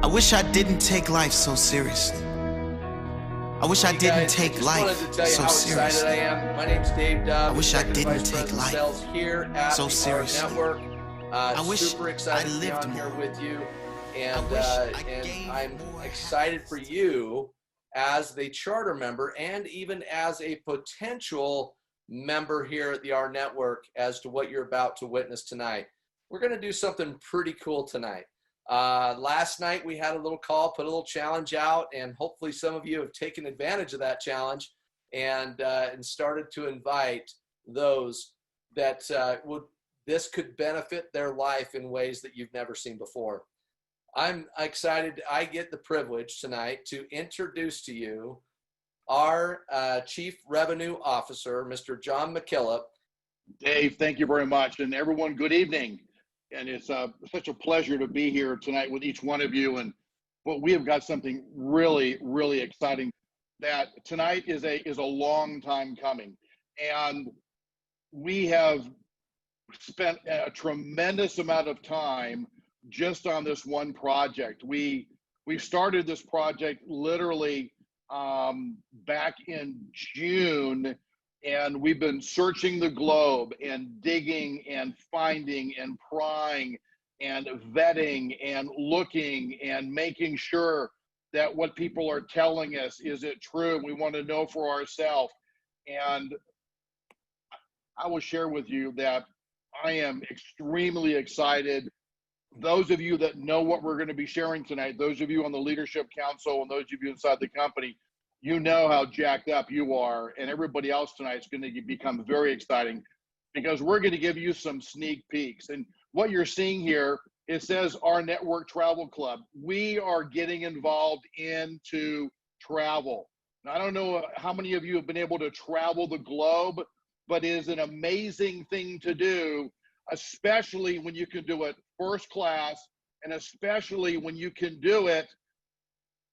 I wish I didn't take life so seriously. I wish I didn't take life so seriously. I am. My name's Dave Dove. I wish I didn't take life here at so the seriously. Network. I wish super excited I to be lived on here more. with you, and I'm more excited for you as the charter member and even as a potential member here at the R Network as to what you're about to witness tonight. We're going to do something pretty cool tonight. Last night we had a little call, put a little challenge out, and hopefully some of you have taken advantage of that challenge and started to invite those that this could benefit their life in ways that you've never seen before. I'm excited. I get the privilege tonight to introduce to you our Chief Revenue Officer, Mr. John McKillop. Dave, thank you very much. And everyone, good evening. And it's such a pleasure to be here tonight with each one of you. And we have got something really, really exciting. That tonight is a long time coming. And we have spent a tremendous amount of time just on this one project. We started this project literally back in June, and we've been searching the globe and digging and finding and prying and vetting and looking and making sure that what people are telling us, is it true? We want to know for ourselves. And I will share with you that I am extremely excited. Those of you that know what we're going to be sharing tonight, those of you on the Leadership Council and those of you inside the company, you know how jacked up you are, and everybody else tonight is going to become very exciting because we're going to give you some sneak peeks. And what you're seeing here, it says our Network Travel Club. We are getting involved into travel. Now, I don't know how many of you have been able to travel the globe, but it is an amazing thing to do, especially when you can do it first class, and especially when you can do it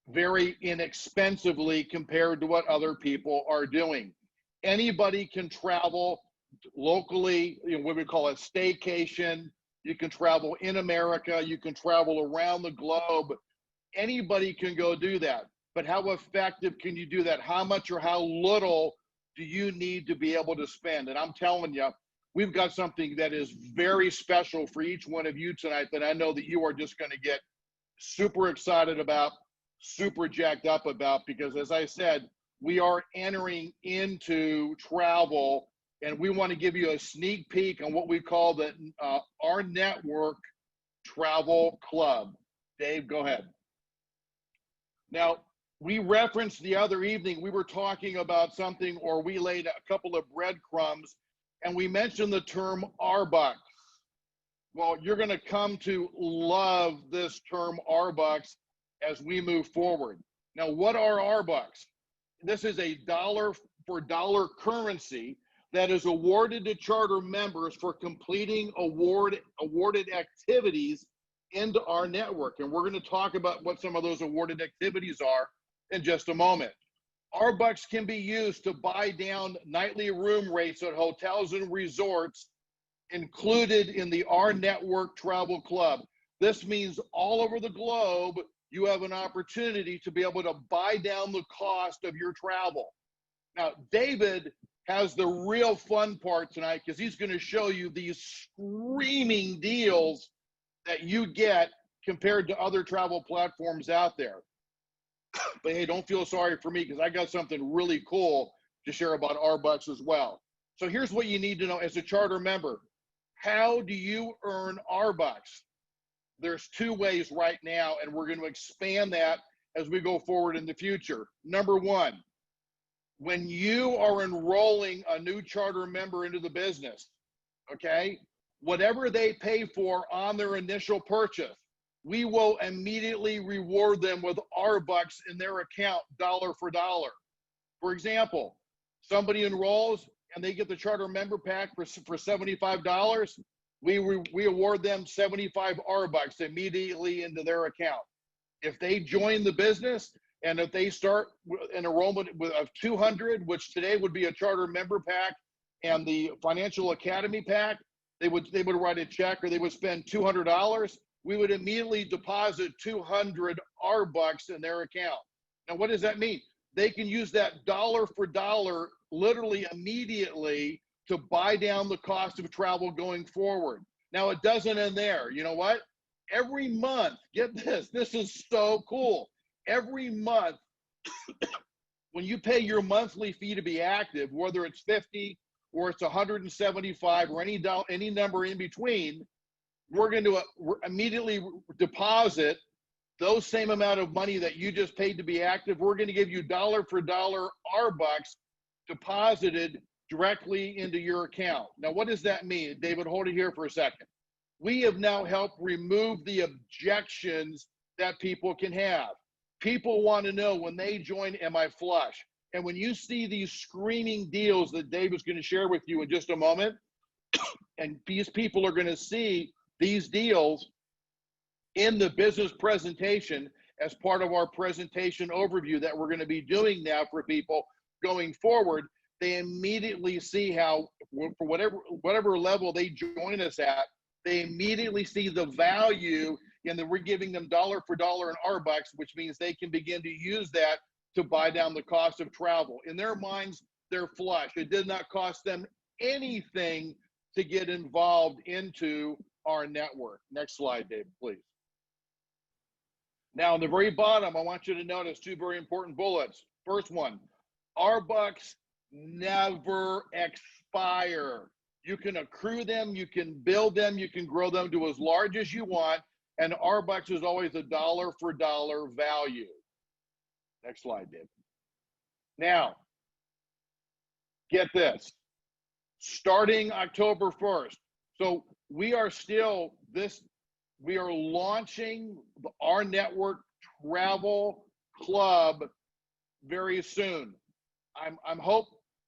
very inexpensively compared to what other people are doing. Anybody can travel locally, what we call a staycation. You can travel in America, you can travel around the globe. Anybody can go do that. But how effective can you do that? How much or how little do you need to be able to spend? And I'm telling you, we've got something that is very special for each one of you tonight that I know that you are just going to get super excited about, super jacked up about, because as I said, we are entering into travel, and we want to give you a sneak peek on what we call the our Network Travel Club. Dave, go ahead. Now, we referenced the other evening, we were talking about something, or we laid a couple of breadcrumbs, and we mentioned the term rBucks. Well, you're going to come to love this term rBucks as we move forward. Now, what are rBucks? This is a dollar for dollar currency that is awarded to charter members for completing awarded activities into our network. And we're going to talk about what some of those awarded activities are in just a moment. rBucks can be used to buy down nightly room rates at hotels and resorts included in the R Network Travel Club. This means all over the globe, you have an opportunity to be able to buy down the cost of your travel. Now, David has the real fun part tonight because he's going to show you these screaming deals that you get compared to other travel platforms out there. But hey, don't feel sorry for me because I got something really cool to share about rBucks as well. So here's what you need to know as a charter member. How do you earn rBucks? There's two ways right now, and we're going to expand that as we go forward in the future. Number one, when you are enrolling a new charter member into the business, okay, whatever they pay for on their initial purchase, we will immediately reward them with rBucks in their account, dollar for dollar. For example, somebody enrolls and they get the charter member pack for $75. We award them 75 rBucks immediately into their account. If they join the business and if they start an enrollment of 200, which today would be a charter member pack and the financial academy pack, they would write a check or they would spend $200. we would immediately deposit 200 rBucks in their account. Now, what does that mean? They can use that dollar for dollar literally immediately to buy down the cost of travel going forward. Now, it doesn't end there. You know what? Every month, get this is so cool. Every month, when you pay your monthly fee to be active, whether it's 50 or it's 175 or any number in between, we're going to immediately deposit those same amount of money that you just paid to be active. We're going to give you dollar for dollar rBucks deposited directly into your account. Now, what does that mean? David, hold it here for a second. We have now helped remove the objections that people can have. People want to know when they join, am I flush? And when you see these screaming deals that David's going to share with you in just a moment, and these people are going to see these deals in the business presentation as part of our presentation overview that we're going to be doing now for people going forward, they immediately see how, for whatever level they join us at, they immediately see the value in that we're giving them dollar for dollar in rBucks, which means they can begin to use that to buy down the cost of travel. In their minds, they're flush. It did not cost them anything to get involved into our network. Next slide, Dave, please. Now, on the very bottom, I want you to notice two very important bullets. First one, rBucks never expire. You can accrue them, you can build them, you can grow them to as large as you want, and rBucks is always a dollar for dollar value. Next slide, Dave. Now, get this. Starting October 1st, so we are launching our network travel club very soon. I'm hope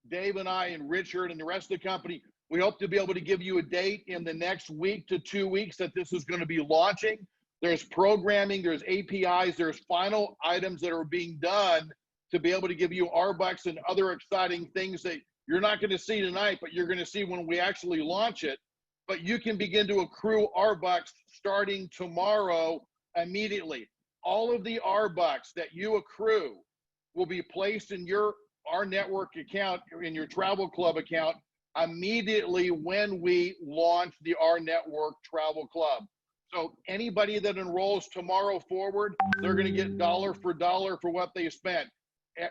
Dave and I and Richard and the rest of the company, we hope to be able to give you a date in the next week to 2 weeks that this is going to be launching. There's programming, there's APIs, there's final items that are being done to be able to give you rBucks and other exciting things that you're not going to see tonight, but you're going to see when we actually launch it. But you can begin to accrue rBucks starting tomorrow immediately. All of the rBucks that you accrue will be placed in our network account, in your travel club account, immediately when we launch the R Network Travel Club. So anybody that enrolls tomorrow forward, they're going to get dollar for dollar for what they spent.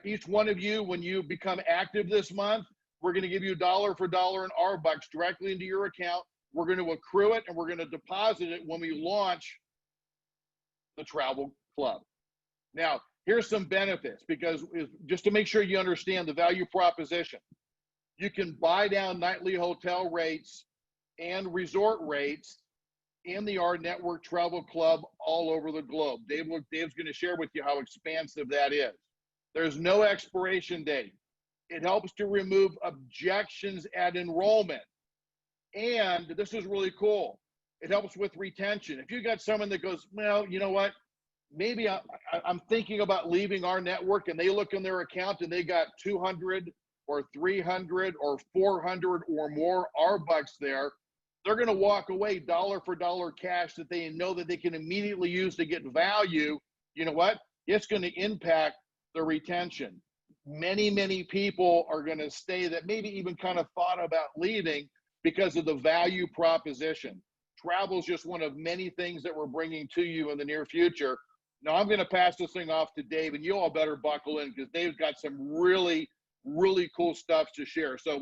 Each one of you, when you become active this month, we're going to give you dollar for dollar in rBucks directly into your account. We're going to accrue it and we're going to deposit it when we launch the travel club. Now, here's some benefits, because just to make sure you understand the value proposition. You can buy down nightly hotel rates and resort rates in the R Network Travel Club all over the globe. Dave's going to share with you how expansive that is. There's no expiration date. It helps to remove objections at enrollment. And this is really cool. It helps with retention. If you got someone that goes, well, you know what? Maybe I'm thinking about leaving our network, and they look in their account and they got 200 or 300 or 400 or more rBucks there. They're going to walk away dollar for dollar cash that they know that they can immediately use to get value. You know what? It's going to impact the retention. Many, many people are going to stay that maybe even kind of thought about leaving because of the value proposition. Travel is just one of many things that we're bringing to you in the near future. Now, I'm going to pass this thing off to Dave, and you all better buckle in because Dave's got some really, really cool stuff to share. So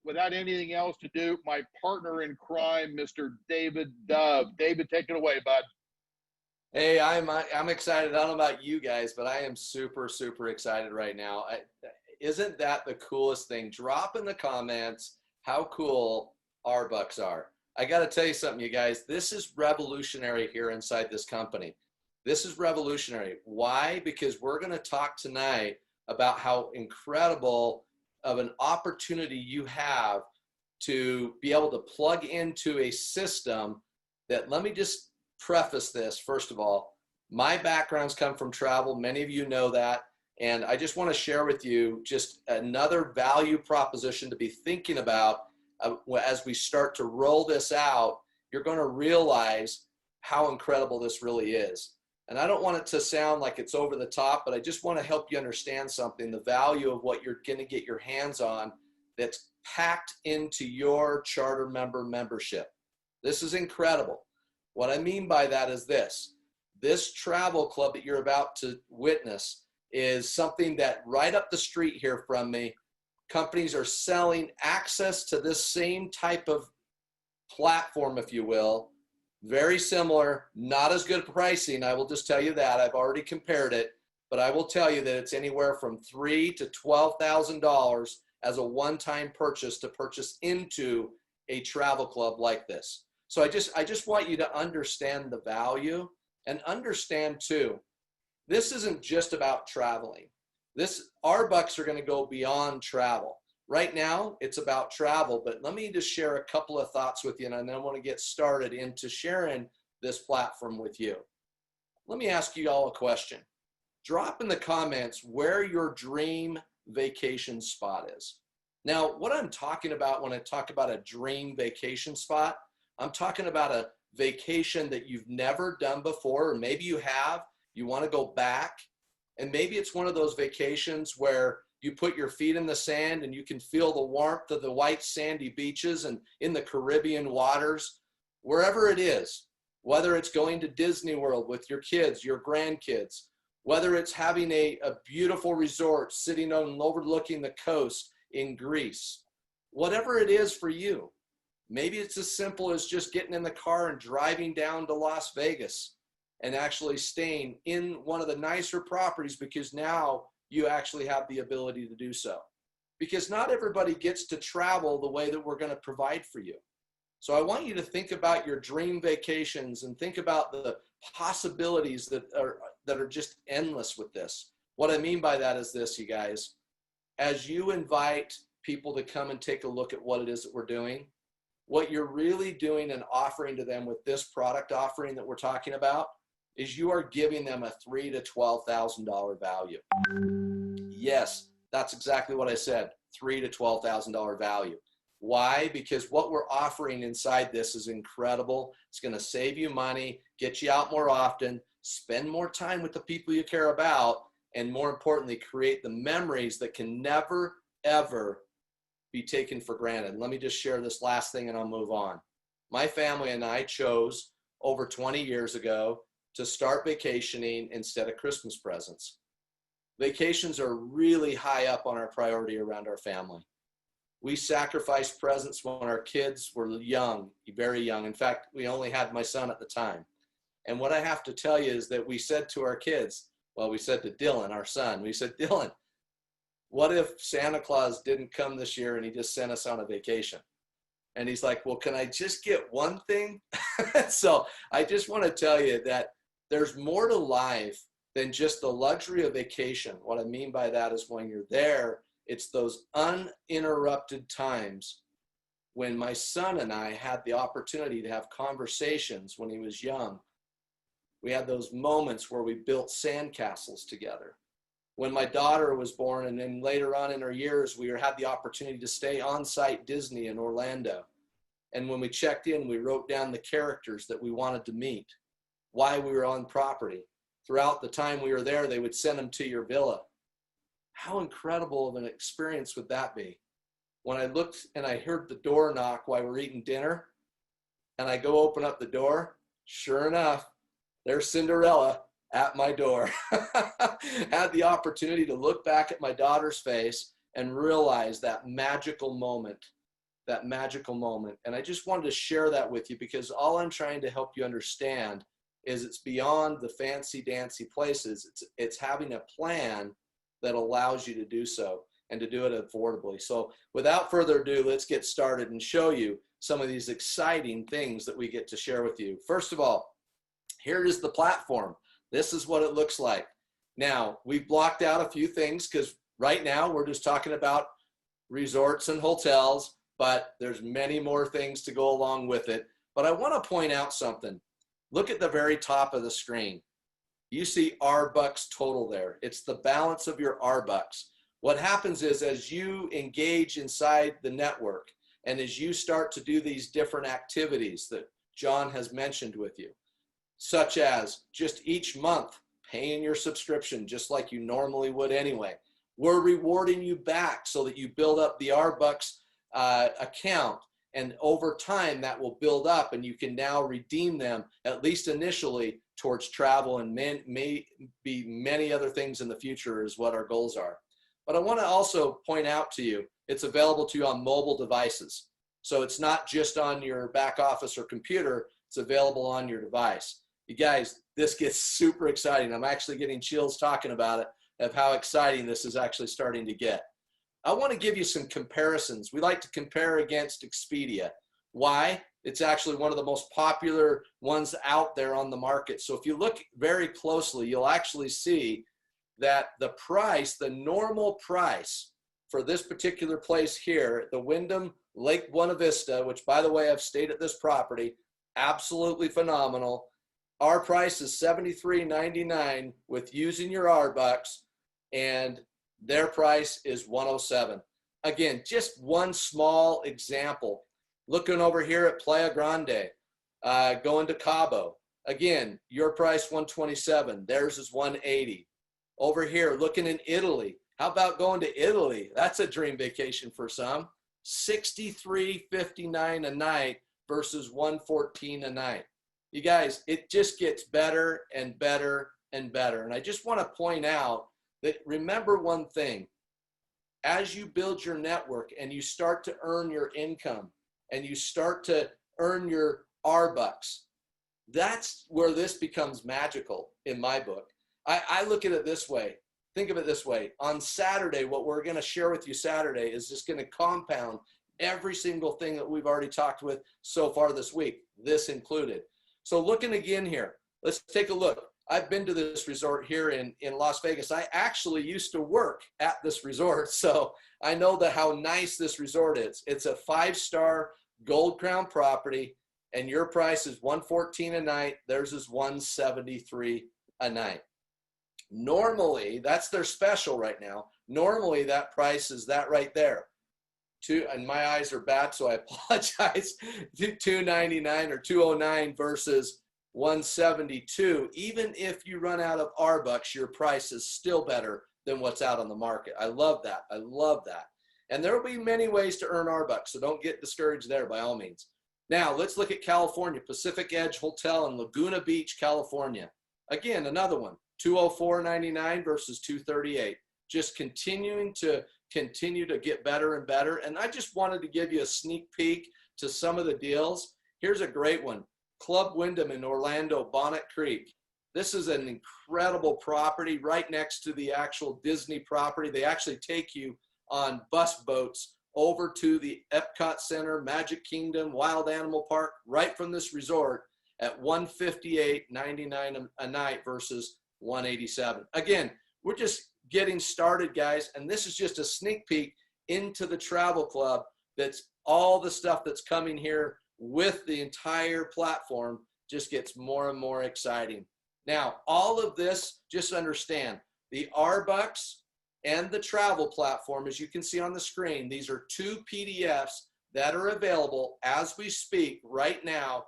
without anything else to do, my partner in crime, Mr. David Dove. David, take it away, bud. Hey, I'm excited. I don't know about you guys, but I am super, super excited right now. Isn't that the coolest thing? Drop in the comments how cool rBucks are. I got to tell you something, you guys. This is revolutionary here inside this company. This is revolutionary. Why? Because we're going to talk tonight about how incredible of an opportunity you have to be able to plug into a system that, let me just preface this. First of all, my backgrounds come from travel. Many of you know that. And I just want to share with you just another value proposition to be thinking about as we start to roll this out. You're going to realize how incredible this really is. And I don't want it to sound like it's over the top, but I just want to help you understand something, the value of what you're going to get your hands on that's packed into your charter member membership. This is incredible. What I mean by that is this travel club that you're about to witness is something that right up the street here from me, companies are selling access to this same type of platform, if you will. Very similar, not as good pricing. I will just tell you that. I've already compared it, but I will tell you that it's anywhere from $3,000 to $12,000 as a one-time purchase to purchase into a travel club like this. So I just want you to understand the value and understand too, this isn't just about traveling. rBucks are going to go beyond travel. Right now, it's about travel, but let me just share a couple of thoughts with you, and then I want to get started into sharing this platform with you. Let me ask you all a question. Drop in the comments where your dream vacation spot is. Now, what I'm talking about when I talk about a dream vacation spot, I'm talking about a vacation that you've never done before, or maybe you have, you want to go back, and maybe it's one of those vacations where you put your feet in the sand and you can feel the warmth of the white sandy beaches and in the Caribbean waters, wherever it is, whether it's going to Disney World with your kids, your grandkids, whether it's having a beautiful resort sitting on overlooking the coast in Greece, whatever it is for you. Maybe it's as simple as just getting in the car and driving down to Las Vegas and actually staying in one of the nicer properties because now you actually have the ability to do so. Because not everybody gets to travel the way that we're going to provide for you. So I want you to think about your dream vacations and think about the possibilities that are just endless with this. What I mean by that is this, you guys. As you invite people to come and take a look at what it is that we're doing, what you're really doing and offering to them with this product offering that we're talking about is you are giving them a $3,000 to $12,000 value. Yes, that's exactly what I said, $3,000 to $12,000 value. Why? Because what we're offering inside this is incredible. It's going to save you money, get you out more often, spend more time with the people you care about, and more importantly, create the memories that can never, ever be taken for granted. Let me just share this last thing and I'll move on. My family and I chose over 20 years ago to start vacationing instead of Christmas presents. Vacations are really high up on our priority around our family. We sacrificed presents when our kids were young, very young. In fact, we only had my son at the time. And what I have to tell you is that we said to our kids, well, we said to Dylan, our son, we said, Dylan, what if Santa Claus didn't come this year and he just sent us on a vacation? And he's like, well, can I just get one thing? So I just want to tell you that there's more to life than just the luxury of vacation. What I mean by that is when you're there, it's those uninterrupted times when my son and I had the opportunity to have conversations when he was young. We had those moments where we built sandcastles together. When my daughter was born, and then later on in her years, we had the opportunity to stay on site Disney in Orlando. And when we checked in, we wrote down the characters that we wanted to meet, why we were on property. Throughout the time we were there, they would send them to your villa. How incredible of an experience would that be? When I looked and I heard the door knock while we're eating dinner, and I go open up the door, sure enough, there's Cinderella at my door. Had the opportunity to look back at my daughter's face and realize that magical moment. And I just wanted to share that with you because all I'm trying to help you understand is it's beyond the fancy dancy places. It's having a plan that allows you to do so and to do it affordably. So without further ado, let's get started and show you some of these exciting things that we get to share with you. First of all, here is the platform. This is what it looks like. Now, we've blocked out a few things because right now we're just talking about resorts and hotels, but there's many more things to go along with it. But I want to point out something. Look at the very top of the screen. You see rBucks total there. It's the balance of your rBucks. What happens is as you engage inside the network and as you start to do these different activities that John has mentioned with you, such as just each month paying your subscription just like you normally would anyway. We're rewarding you back so that you build up the rBucks account, and over time that will build up and you can now redeem them, at least initially, towards travel, and may be many other things in the future is what our goals are. But I want to also point out to you, it's available to you on mobile devices. So it's not just on your back office or computer, it's available on your device. You guys, this gets super exciting. I'm actually getting chills talking about it, of how exciting this is actually starting to get. I want to give you some comparisons. We like to compare against Expedia. Why? It's actually one of the most popular ones out there on the market. So if you look very closely, you'll actually see that the price, the normal price for this particular place here, the Wyndham Lake Buena Vista, which by the way, I've stayed at this property, absolutely phenomenal. Our price is $73.99 with using your rBucks, and their price is $107. Again, just one small example. Looking over here at Playa Grande, going to Cabo. Again, your price $127, theirs is $180. Over here, looking in Italy. How about going to Italy? That's a dream vacation for some. $63.59 a night versus $114 a night. You guys, it just gets better and better and better. And I just want to point out that, remember one thing, as you build your network and you start to earn your income and you start to earn your rBucks, that's where this becomes magical in my book. I look at it this way. Think of it this way. On Saturday, what we're going to share with you Saturday is just going to compound every single thing that we've already talked with so far this week, this included. So looking again here, let's take a look. I've been to this resort here in Las Vegas. I actually used to work at this resort, so I know how nice this resort is. It's a 5-star Gold Crown property, and your price is $114 a night. Theirs is $173 a night. Normally, that's their special right now. Normally, that price is that right there. And my eyes are bad, so I apologize. $299 or $209 versus $172. Even if you run out of rBucks, your price is still better than what's out on the market. I love that. I love that. And there will be many ways to earn rBucks, so don't get discouraged there by all means. Now, let's look at California, Pacific Edge Hotel in Laguna Beach, California. Again, another one, $204.99 versus $238. Just continue to get better and better. And I just wanted to give you a sneak peek to some of the deals. Here's a great one. Club Wyndham in Orlando, Bonnet Creek. This is an incredible property right next to the actual Disney property. They actually take you on bus boats over to the Epcot Center, Magic Kingdom, Wild Animal Park, right from this resort at $158.99 a night versus $187. Again, we're just getting started, guys, and this is just a sneak peek into the travel club. That's all the stuff that's coming here with the entire platform. Just gets more and more exciting. Now, all of this, just understand, the rBucks and the travel platform, as you can see on the screen, these are 2 PDFs that are available as we speak right now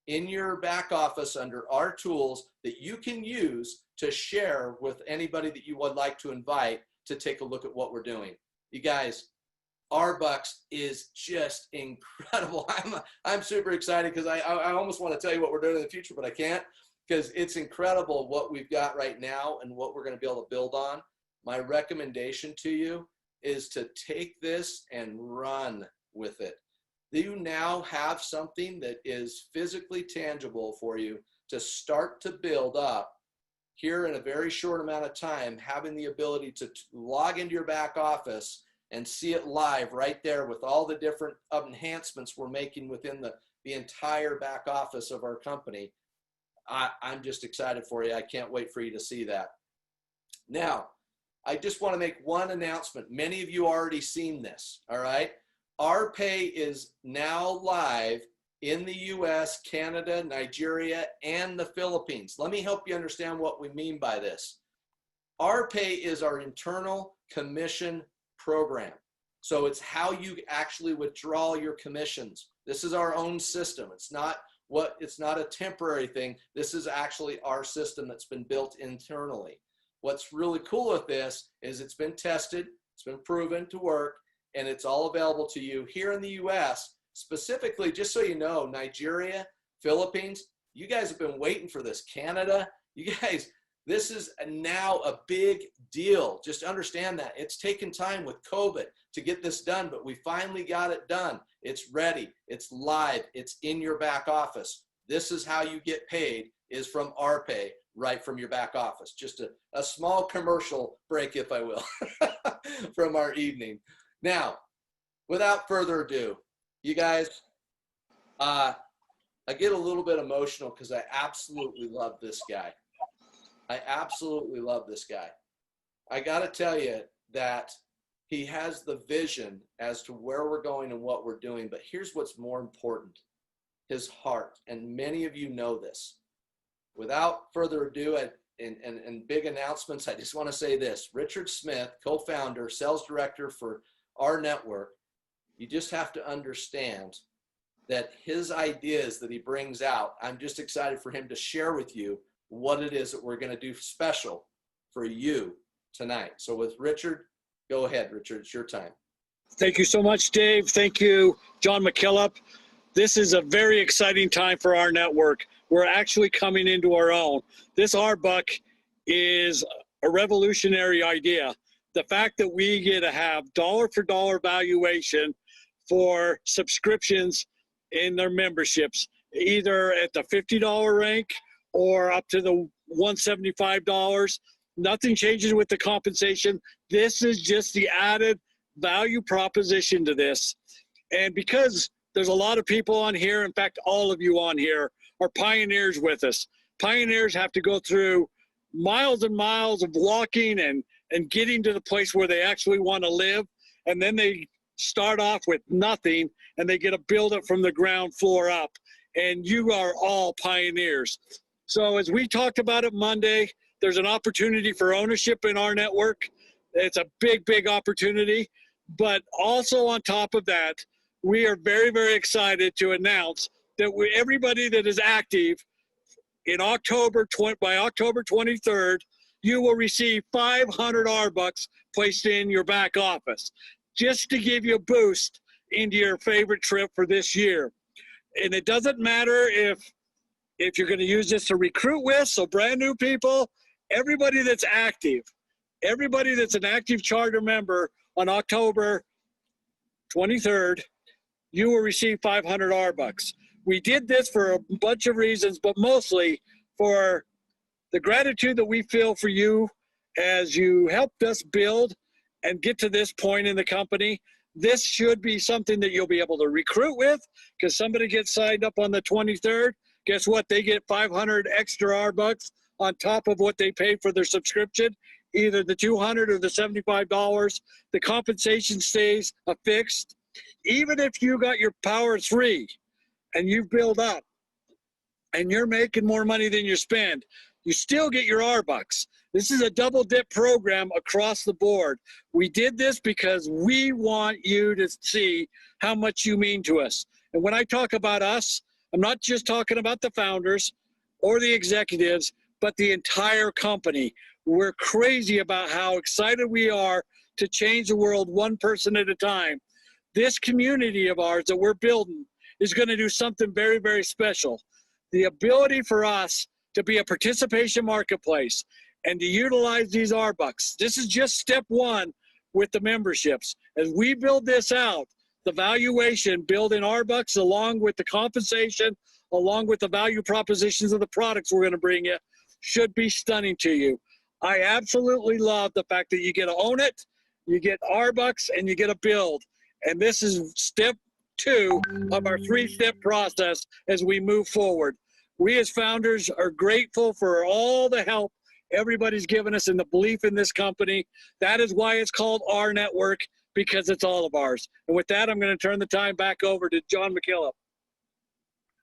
in your back office under our tools that you can use to share with anybody that you would like to invite to take a look at what we're doing. You guys, rBucks is just incredible. I'm super excited because I almost want to tell you what we're doing in the future, but I can't, because it's incredible what we've got right now and what we're going to be able to build on. My recommendation to you is to take this and run with it. You now have something that is physically tangible for you to start to build up here in a very short amount of time, having the ability to log into your back office and see it live right there with all the different enhancements we're making within the entire back office of our company. I'm just excited for you. I can't wait for you to see that. Now, I just want to make one announcement. Many of you already seen this, all right? rPay is now live in the US, Canada, Nigeria, and the Philippines. Let me help you understand what we mean by this. rPay is our internal commission program. So it's how you actually withdraw your commissions. This is our own system. It's not it's not a temporary thing. This is actually our system that's been built internally. What's really cool with this is it's been tested, it's been proven to work, and it's all available to you here in the US, specifically, just so you know, Nigeria, Philippines, you guys have been waiting for this. Canada, you guys, this is now a big deal. Just understand that. It's taken time with COVID to get this done, but we finally got it done. It's ready. It's live. It's in your back office. This is how you get paid, is from rPay, right from your back office. Just a small commercial break, if I will, from our evening. Now, without further ado, you guys, I get a little bit emotional because I absolutely love this guy. I absolutely love this guy. I got to tell you that he has the vision as to where we're going and what we're doing. But here's what's more important, his heart. And many of you know this. Without further ado, and big announcements, I just want to say this. Richard Smith, co-founder, sales director for our network, you just have to understand that his ideas that he brings out, I'm just excited for him to share with you what it is that we're going to do special for you tonight. So with Richard, go ahead, Richard, it's your time. Thank you so much, Dave. Thank you, John McKillop. This is a very exciting time for our network. We're actually coming into our own. This rBuck is a revolutionary idea. The fact that we get to have dollar for dollar valuation for subscriptions in their memberships, either at the $50 rank or up to the $175. Nothing changes with the compensation. This is just the added value proposition to this. And because there's a lot of people on here, in fact, all of you on here are pioneers with us. Pioneers have to go through miles and miles of walking and getting to the place where they actually want to live. And then they start off with nothing and they get to build it from the ground floor up. And you are all pioneers. So as we talked about it Monday, there's an opportunity for ownership in our network. It's a big, big opportunity. But also on top of that, we are very, very excited to announce that everybody that is active in by October 23rd, you will receive 500 rBucks placed in your back office, just to give you a boost into your favorite trip for this year. And it doesn't matter if you're going to use this to recruit with, so brand new people, everybody that's active, everybody that's an active charter member on October 23rd, you will receive 500 rBucks. We did this for a bunch of reasons, but mostly for the gratitude that we feel for you as you helped us build and get to this point in the company. This should be something that you'll be able to recruit with, because somebody gets signed up on the 23rd. Guess what? They get 500 extra rBucks on top of what they paid for their subscription, either the $200 or the $75. The compensation stays fixed. Even if you got your Power 3 and you build up and you're making more money than you spend, you still get your rBucks. This is a double dip program across the board. We did this because we want you to see how much you mean to us. And when I talk about us, I'm not just talking about the founders or the executives, but the entire company. We're crazy about how excited we are to change the world one person at a time. This community of ours that we're building is going to do something very, very special. The ability for us to be a participation marketplace and to utilize these rBucks. This is just step one with the memberships. As we build this out, the valuation, building rBucks along with the compensation, along with the value propositions of the products we're going to bring you, should be stunning to you. I absolutely love the fact that you get to own it, you get rBucks, and you get to build. And this is step 2 of our 3-step process as we move forward. We as founders are grateful for all the help everybody's given us and the belief in this company. That is why it's called our network, because it's all of ours. And with that, I'm going to turn the time back over to John McKillop.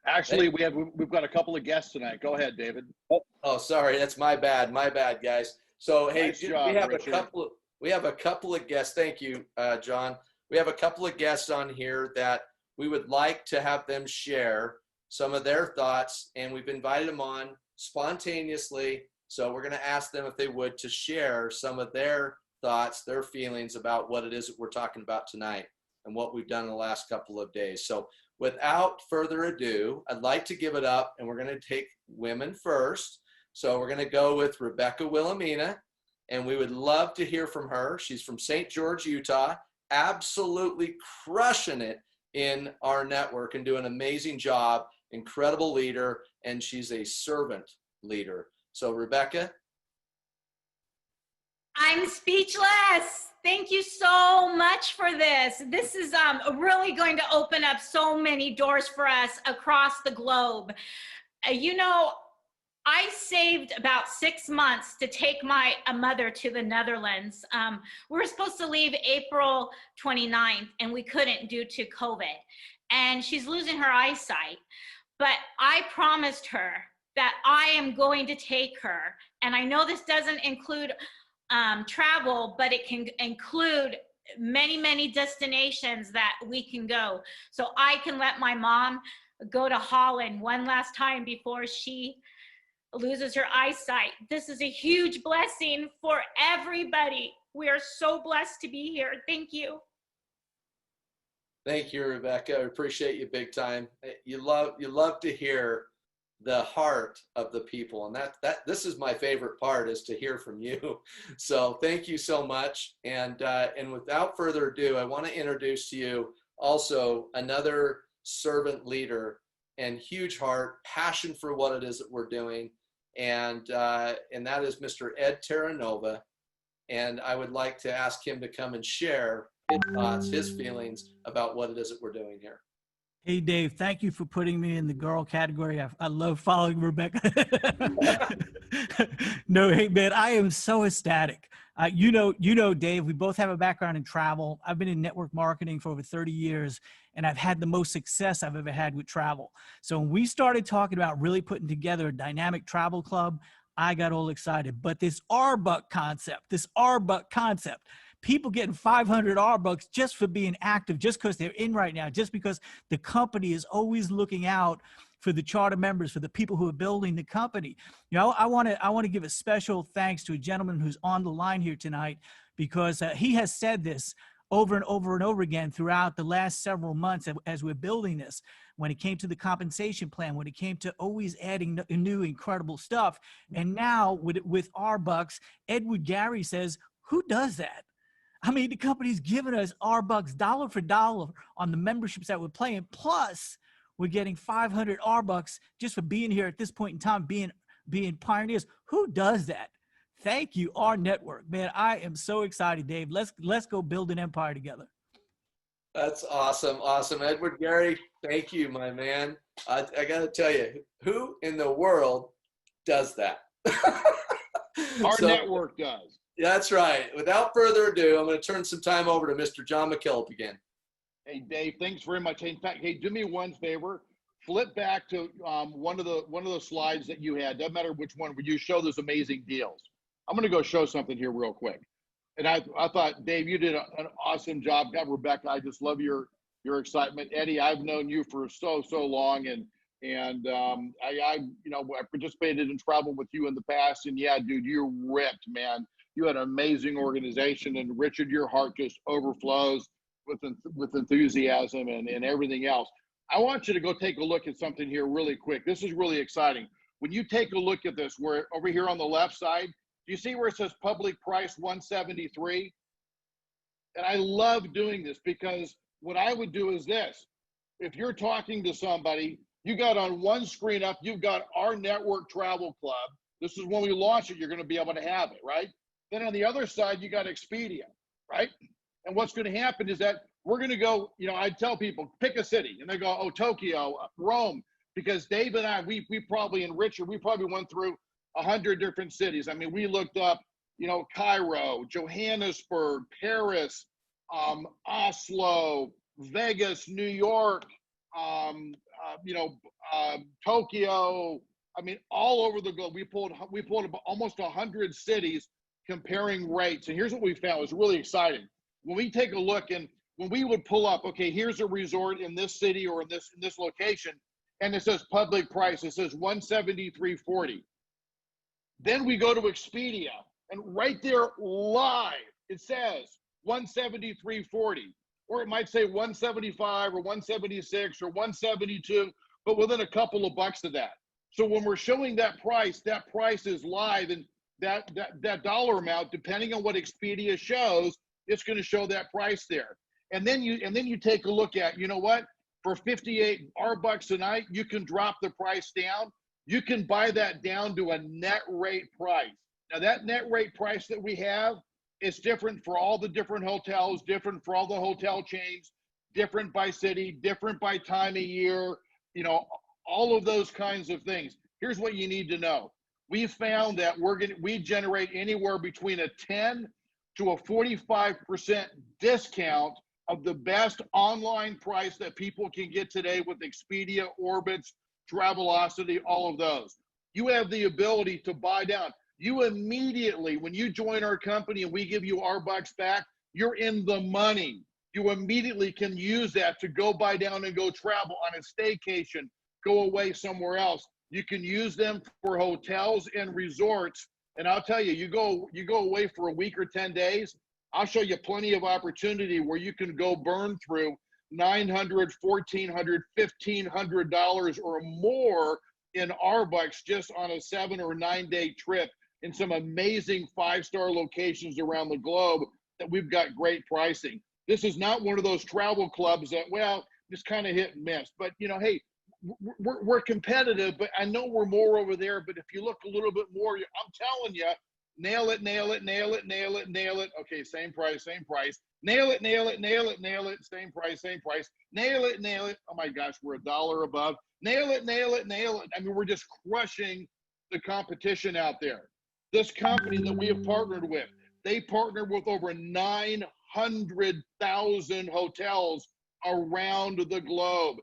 Actually, we've got a couple of guests tonight. Go ahead, David. Oh, sorry, that's my bad, guys. So hey, Nice job, Richard. we have a couple of guests. Thank you, John. We have a couple of guests on here that we would like to have them share some of their thoughts, and we've invited them on spontaneously. So we're going to ask them if they would to share some of their thoughts, their feelings about what it is that we're talking about tonight and what we've done in the last couple of days. So without further ado, I'd like to give it up, and we're going to take women first. So we're going to go with Rebecca Wilhelmina, and we would love to hear from her. She's from St. George, Utah, absolutely crushing it in our network and doing an amazing job, incredible leader, and she's a servant leader. So Rebecca. I'm speechless. Thank you so much for this. This is really going to open up so many doors for us across the globe. You know, I saved about 6 months to take my mother to the Netherlands. We were supposed to leave April 29th, and we couldn't due to COVID. And she's losing her eyesight. But I promised her that I am going to take her. And I know this doesn't include travel, but it can include many, many destinations that we can go. So I can let my mom go to Holland one last time before she loses her eyesight. This is a huge blessing for everybody. We are so blessed to be here. Thank you. Thank you, Rebecca. I appreciate you big time. You love to hear the heart of the people, and this is my favorite part, is to hear from you. So thank you so much. And without further ado, I want to introduce to you also another servant leader, and huge heart, passion for what it is that we're doing, and that is Mr. Ed Terranova. And I would like to ask him to come and share his thoughts, his feelings about what it is that we're doing here. Hey, Dave, thank you for putting me in the girl category. I love following Rebecca. No, hey, man, I am so ecstatic. You know, Dave, we both have a background in travel. I've been in network marketing for over 30 years, and I've had the most success I've ever had with travel. So when we started talking about really putting together a dynamic travel club, I got all excited. But this rBuck concept, people getting 500 rBucks just for being active, just because they're in right now, just because the company is always looking out for the charter members, for the people who are building the company. You know, I want to give a special thanks to a gentleman who's on the line here tonight, because he has said this over and over and over again throughout the last several months as we're building this. When it came to the compensation plan, when it came to always adding new incredible stuff. And now with rBucks, Edward Gary says, who does that? I mean, the company's giving us rBucks dollar for dollar on the memberships that we're playing. Plus, we're getting 500 rBucks just for being here at this point in time, being pioneers. Who does that? Thank you, our network, man. I am so excited, Dave. Let's go build an empire together. That's awesome, awesome, Edward Gary. Thank you, my man. I got to tell you, who in the world does that? Our network does. That's right. Without further ado, I'm going to turn some time over to Mr. John McKillop again. Hey, Dave, thanks very much. Hey, in fact, hey, do me one favor. Flip back to one of the slides that you had. Doesn't matter which one, where you show those amazing deals. I'm going to go show something here real quick. And I thought, Dave, you did an awesome job. God, Rebecca, I just love your excitement. Eddie, I've known you for so long, and I participated in travel with you in the past, and yeah, dude, you're ripped, man. You had an amazing organization, and Richard, your heart just overflows with enthusiasm and everything else. I want you to go take a look at something here really quick. This is really exciting. When you take a look at this, where over here on the left side, do you see where it says public price 173? And I love doing this, because what I would do is this. If you're talking to somebody, you got on one screen up, you've got our network travel club. This is when we launch it, you're going to be able to have it, right? Then on the other side, you got Expedia, right? And what's going to happen is that we're going to go, I tell people, pick a city, and they go, oh, Tokyo, Rome, because Dave and I, we probably, and Richard, we probably went through 100 different cities. I mean, we looked up, Cairo, Johannesburg, Paris, Oslo, Vegas, New York, Tokyo. I mean, all over the globe. We pulled almost 100 cities comparing rates. And here's what we found. It was really exciting. When we take a look, and when we would pull up, okay, here's a resort in this city or in this location, and it says public price. It says $173.40. Then we go to Expedia, and right there live, it says $173.40. Or it might say 175 or 176 or 172, but within a couple of bucks of that. So when we're showing that price is live, and that dollar amount, depending on what Expedia shows, it's going to show that price there. And then you take a look at, you know what? For 58 rBucks a night, you can drop the price down. You can buy that down to a net rate price. Now that net rate price that we have, it's different for all the different hotels, different for all the hotel chains, different by city, different by time of year, you know, all of those kinds of things. Here's what you need to know. We found that we generate anywhere between a 10 to a 45% discount of the best online price that people can get today with Expedia, Orbitz, Travelocity, all of those. You have the ability to buy down. You immediately, when you join our company and we give you rBucks back, you're in the money. You immediately can use that to go buy down and go travel on a staycation, go away somewhere else. You can use them for hotels and resorts. And I'll tell you, you go away for a week or 10 days, I'll show you plenty of opportunity where you can go burn through $900, $1,400, $1,500 or more in rBucks just on a 7 or 9 day trip in some amazing 5-star locations around the globe that we've got great pricing. This is not one of those travel clubs that, well, just kind of hit and miss. But, you know, hey, we're competitive, but I know we're more over there. But if you look a little bit more, I'm telling you, nail it, nail it, nail it, nail it, nail it. Okay, same price, same price. Nail it, nail it, nail it, nail it, same price, same price. Nail it, nail it. Oh my gosh, we're $1 above. Nail it, nail it, nail it. I mean, we're just crushing the competition out there. This company that we have partnered with, they partner with over 900,000 hotels around the globe.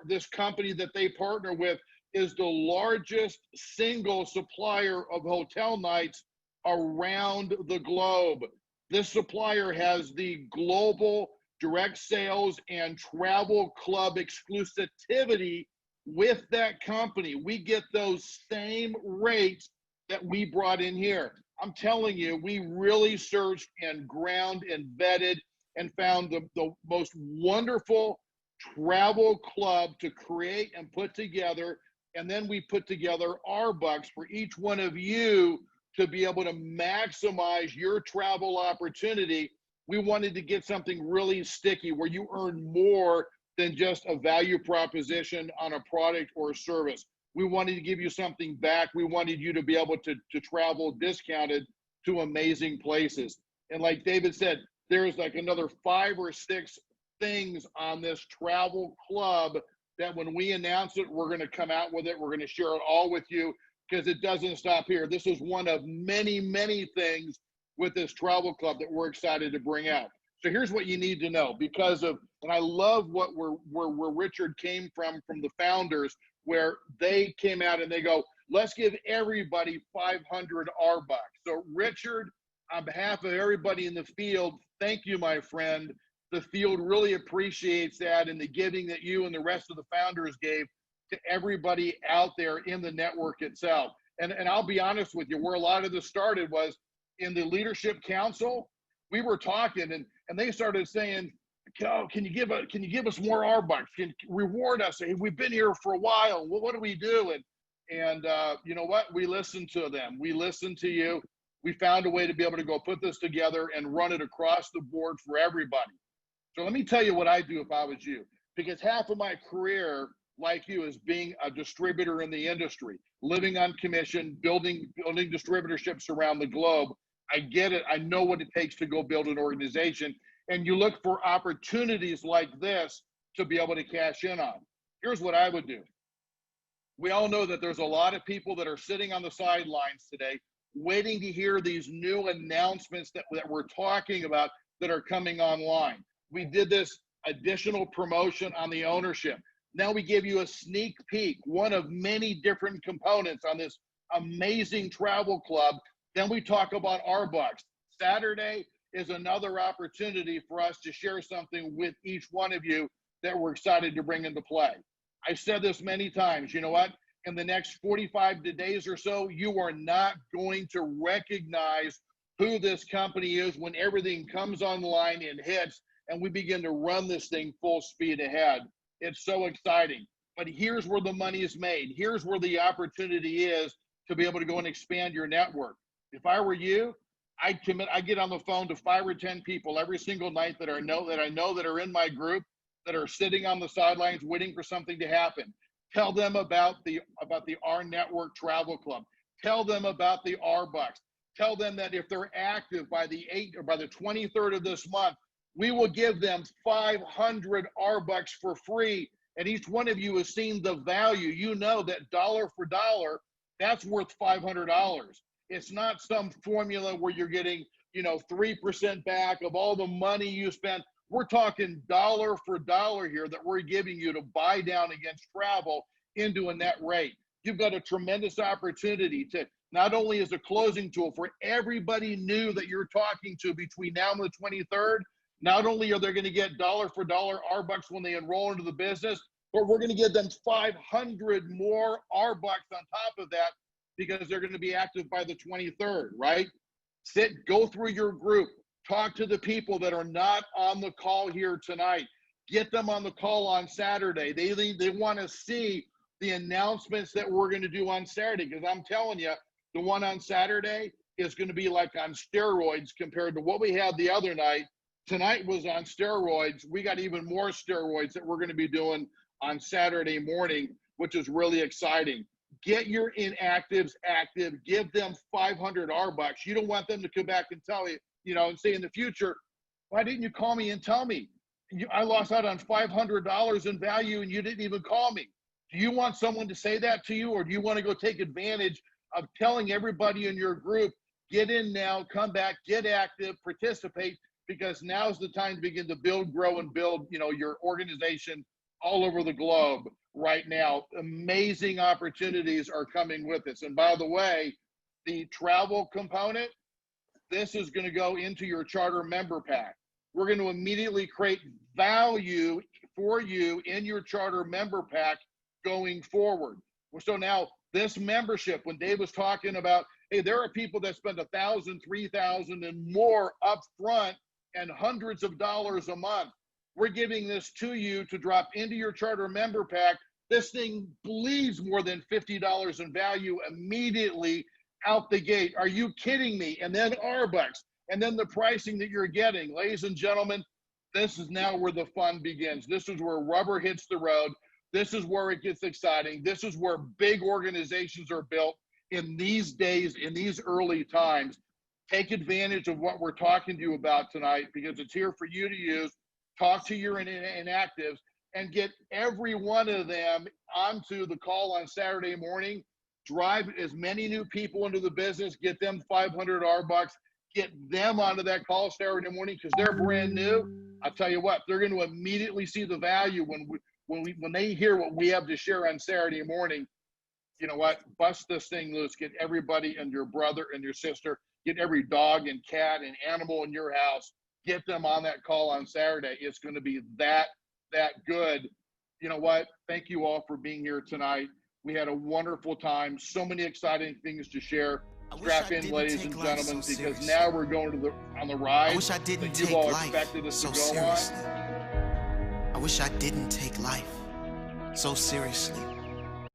This company that they partner with is the largest single supplier of hotel nights around the globe. This supplier has the global direct sales and travel club exclusivity with that company. We get those same rates that we brought in here. I'm telling you, we really searched and ground and vetted and found the most wonderful travel club to create and put together. And then we put together rBucks for each one of you to be able to maximize your travel opportunity. We wanted to get something really sticky where you earn more than just a value proposition on a product or a service. We wanted to give you something back. We wanted you to be able to travel discounted to amazing places. And like David said, there's like another 5 or 6 things on this travel club that when we announce it, we're going to come out with it. We're going to share it all with you because it doesn't stop here. This is one of many, many things with this travel club that we're excited to bring out. So here's what you need to know because of, and I love where Richard came from the founders, where they came out and they go, let's give everybody 500 rBucks. So Richard, on behalf of everybody in the field, thank you, my friend. The field really appreciates that and the giving that you and the rest of the founders gave to everybody out there in the network itself. And I'll be honest with you, where a lot of this started was in the leadership council. We were talking and they started saying, oh, can you give us more rBucks? Can reward us? Hey, we've been here for a while. Well, what do we do? And you know what? We listened to them. We listened to you. We found a way to be able to go put this together and run it across the board for everybody. So let me tell you what I do if I was you, because half of my career, like you, is being a distributor in the industry, living on commission, building distributorships around the globe. I get it. I know what it takes to go build an organization. And you look for opportunities like this to be able to cash in on. Here's what I would do. We all know that there's a lot of people that are sitting on the sidelines today waiting to hear these new announcements that we're talking about that are coming online. We did this additional promotion on the ownership. Now we give you a sneak peek, one of many different components on this amazing travel club. Then we talk about rBucks. Saturday is another opportunity for us to share something with each one of you that we're excited to bring into play. I've said this many times, you know what? In the next 45 days or so, you are not going to recognize who this company is when everything comes online and hits and we begin to run this thing full speed ahead. It's so exciting. But here's where the money is made. Here's where the opportunity is to be able to go and expand your network. If I were you, I'd commit. I get on the phone to 5 or 10 people every single night that I know that are in my group, that are sitting on the sidelines waiting for something to happen. Tell them about the R Network Travel Club. Tell them about the rBucks. Tell them that if they're active by the 23rd of this month, we will give them 500 rBucks for free. And each one of you has seen the value. You know that dollar for dollar, that's worth $500. It's not some formula where you're getting, 3% back of all the money you spent. We're talking dollar for dollar here that we're giving you to buy down against travel into a net rate. You've got a tremendous opportunity to, not only as a closing tool for everybody new that you're talking to between now and the 23rd, not only are they going to get dollar for dollar rBucks when they enroll into the business, but we're going to give them 500 more rBucks on top of that because they're going to be active by the 23rd, right? Go through your group, talk to the people that are not on the call here tonight. Get them on the call on Saturday. They want to see the announcements that we're going to do on Saturday, because I'm telling you, the one on Saturday is going to be like on steroids compared to what we had the other night. Tonight was on steroids. We got even more steroids that we're going to be doing on Saturday morning, which is really exciting. Get your inactives active. Give them 500 rBucks. You don't want them to come back and tell you, and say in the future, why didn't you call me and tell me? I lost out on $500 in value and you didn't even call me. Do you want someone to say that to you, or do you want to go take advantage of telling everybody in your group, get in now, come back, get active, participate, because now's the time to begin to build, grow, and build, your organization all over the globe right now. Amazing opportunities are coming with this. And by the way, the travel component, this is going to go into your charter member pack. We're going to immediately create value for you in your charter member pack going forward. So now this membership, when Dave was talking about, hey, there are people that spend $1,000, $3,000 and more up front and hundreds of dollars a month. We're giving this to you to drop into your charter member pack. This thing bleeds more than $50 in value immediately out the gate. Are you kidding me? And then rBucks, and then the pricing that you're getting. Ladies and gentlemen, this is now where the fun begins. This is where rubber hits the road. This is where it gets exciting. This is where big organizations are built in these days, in these early times. Take advantage of what we're talking to you about tonight, because it's here for you to use. Talk to your inactives and get every one of them onto the call on Saturday morning. Drive as many new people into the business, get them 500 rBucks, get them onto that call Saturday morning because they're brand new. I'll tell you what, they're going to immediately see the value when they hear what we have to share on Saturday morning. You know what? Bust this thing loose. Get everybody and your brother and your sister. Get every dog and cat and animal in your house. Get them on that call on Saturday. It's going to be that good. You know what? Thank you all for being here tonight. We had a wonderful time. So many exciting things to share. Strap in, ladies and gentlemen, because now we're going to on the ride. I wish I didn't take life so seriously. I wish I didn't take life so seriously.